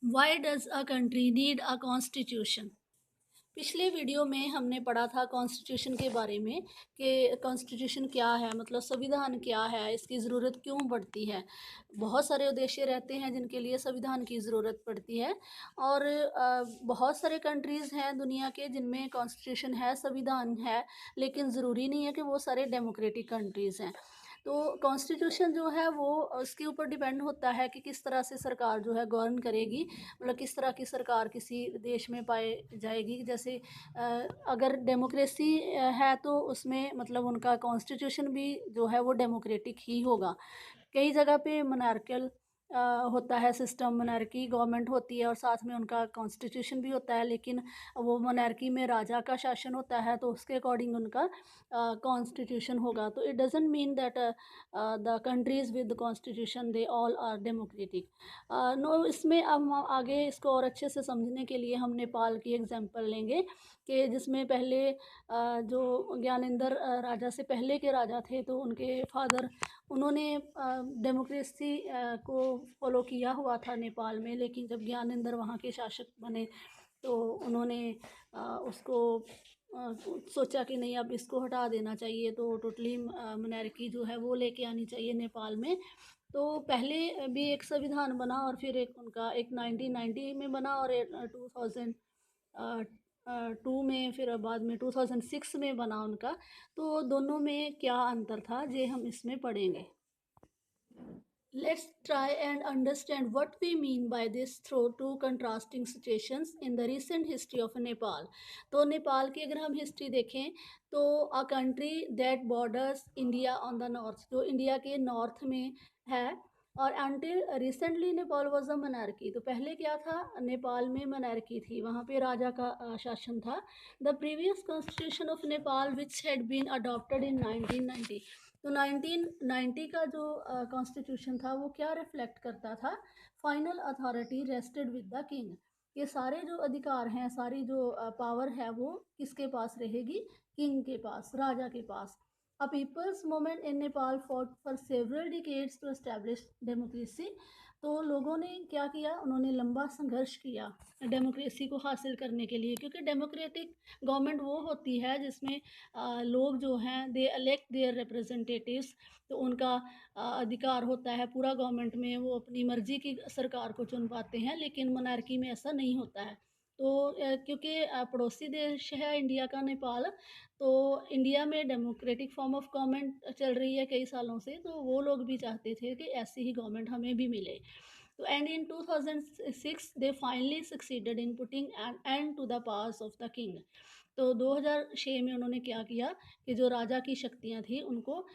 Why does a country need a constitution. पिछले video में हमने पढ़ा था कॉन्स्टिट्यूशन के बारे में कि कॉन्स्टिट्यूशन क्या है, मतलब संविधान क्या है, इसकी ज़रूरत क्यों पड़ती है। बहुत सारे उद्देश्य रहते हैं जिनके लिए संविधान की ज़रूरत पड़ती है। और बहुत सारे कंट्रीज़ हैं दुनिया के जिनमें कॉन्स्टिट्यूशन है, संविधान है, लेकिन ज़रूरी नहीं है कि वो सारे डेमोक्रेटिक कंट्रीज़ हैं। तो कॉन्स्टिट्यूशन जो है वो उसके ऊपर डिपेंड होता है कि किस तरह से सरकार जो है गवर्न करेगी, मतलब किस तरह की सरकार किसी देश में पाई जाएगी। जैसे अगर डेमोक्रेसी है तो उसमें मतलब उनका कॉन्स्टिट्यूशन भी जो है वो डेमोक्रेटिक ही होगा। कई जगह पे मोनार्कल होता है सिस्टम, मोनार्की गवर्नमेंट होती है और साथ में उनका कॉन्स्टिट्यूशन भी होता है, लेकिन वो मोनार्की में राजा का शासन होता है तो उसके अकॉर्डिंग उनका कॉन्स्टिट्यूशन होगा। तो it doesn't mean that the countries with constitution they all are democratic. No, इसमें अब हम आगे इसको और अच्छे से समझने के लिए हम नेपाल की एग्जांपल लेंगे कि जिसमें पहले जो ज्ञानेंद्र राजा से पहले के राजा थे तो उनके फादर, उन्होंने डेमोक्रेसी को फॉलो किया हुआ था नेपाल में, लेकिन जब ज्ञानेंद्र वहाँ के शासक बने तो उन्होंने उसको सोचा कि नहीं, अब इसको हटा देना चाहिए, तो टोटली मोनार्की जो है वो लेके आनी चाहिए नेपाल में। तो पहले भी एक संविधान बना और फिर एक उनका एक 1990 में बना और 2002 में, फिर बाद में 2006 में बना उनका। तो दोनों में क्या अंतर था ये हम इसमें पढ़ेंगे। Let's try and understand what we mean by this through two contrasting situations in the recent history of Nepal. तो नेपाल की अगर हम हिस्ट्री देखें तो a country that borders India on the north, जो इंडिया के नॉर्थ में है, और until recently Nepal was a monarchy। तो पहले क्या था, नेपाल में monarchy थी, वहाँ पे राजा का शासन था। The previous constitution of Nepal which had been adopted in 1990, तो 1990 का जो कॉन्स्टिट्यूशन था वो क्या रिफ्लेक्ट करता था, final authority rested with the king. ये सारे जो अधिकार हैं, सारी जो पावर है वो किसके पास रहेगी, किंग के पास, राजा के पास। A peoples movement in Nepal for several decades to establish democracy. तो लोगों ने क्या किया, उन्होंने लंबा संघर्ष किया डेमोक्रेसी को हासिल करने के लिए, क्योंकि डेमोक्रेटिक गवर्नमेंट वो होती है जिसमें लोग जो हैं दे इलेक्ट देयर रिप्रेजेंटेटिव्स। तो उनका अधिकार होता है पूरा गवर्नमेंट में, वो अपनी मर्जी की सरकार को चुन पाते हैं, लेकिन मोनार्की में ऐसा नहीं होता है। तो क्योंकि पड़ोसी देश है इंडिया का नेपाल, तो इंडिया में डेमोक्रेटिक फॉर्म ऑफ गवर्नमेंट चल रही है कई सालों से, तो वो लोग भी चाहते थे कि ऐसी ही गवर्नमेंट हमें भी मिले। तो and in 2006 they finally succeeded in putting an end to the powers of the king. तो 2006 में उन्होंने क्या किया कि जो राजा की शक्तियां थी उनको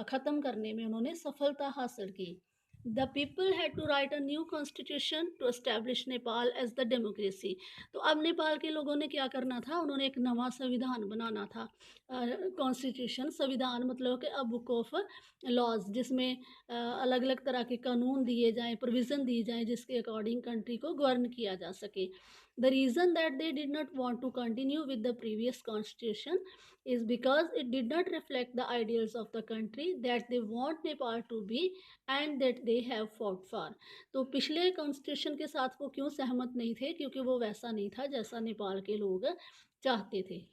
ख़त्म करने में उन्होंने सफलता हासिल की। The people had to write a new constitution to establish Nepal as the democracy. तो अब नेपाल के लोगों ने क्या करना था, उन्होंने एक नवा संविधान बनाना था। कॉन्स्टिट्यूशन, संविधान मतलब कि अ बुक ऑफ लॉज, जिसमें अलग अलग तरह के कानून दिए जाएं, प्रोविज़न दी जाएं, जिसके अकॉर्डिंग कंट्री को गवर्न किया जा सके। The reason that they did not want to continue with the previous constitution is because it did not reflect the ideals of the country that they want Nepal to be and that they have fought for। तो पिछले constitution के साथ वो क्यों सहमत नहीं थे, क्योंकि वो वैसा नहीं था जैसा नेपाल के लोग चाहते थे।